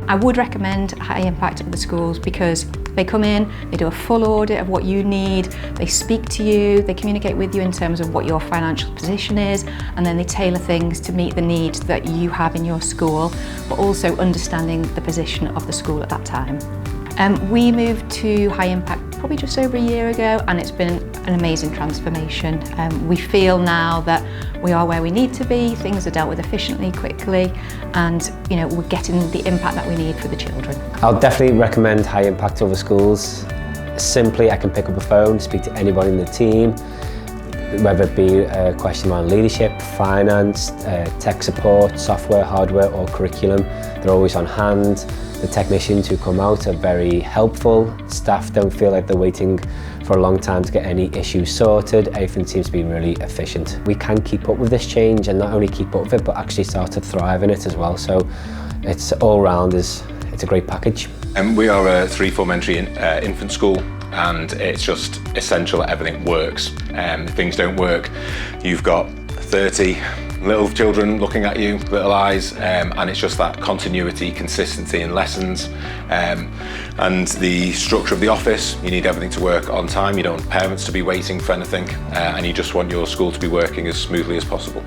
I would recommend High Impact at the schools because they come in, they do a full audit of what you need, they speak to you, they communicate with you in terms of what your financial position is, and then they tailor things to meet the needs that you have in your school, but also understanding the position of the school at that time. We moved to High Impact probably just over a year ago, and it's been an amazing transformation. We feel now that we are where we need to be, things are dealt with efficiently, quickly, and we're getting the impact that we need for the children. I'll definitely recommend High Impact over schools. Simply, I can pick up a phone, speak to anybody in the team, whether it be a question around leadership, finance, tech support, software, hardware or curriculum. They're always on hand. The technicians who come out are very helpful. Staff don't feel like they're waiting for a long time to get any issues sorted. Everything seems to be really efficient. We can keep up with this change and not only keep up with it, but actually start to thrive in it as well. So it's all round, it's a great package. We are a 3-form entry infant school, and it's just essential that everything works. If things don't work, you've got 30 little children looking at you, little eyes, and it's just that continuity, consistency in lessons, and the structure of the office. You need everything to work on time, you don't want parents to be waiting for anything, and you just want your school to be working as smoothly as possible.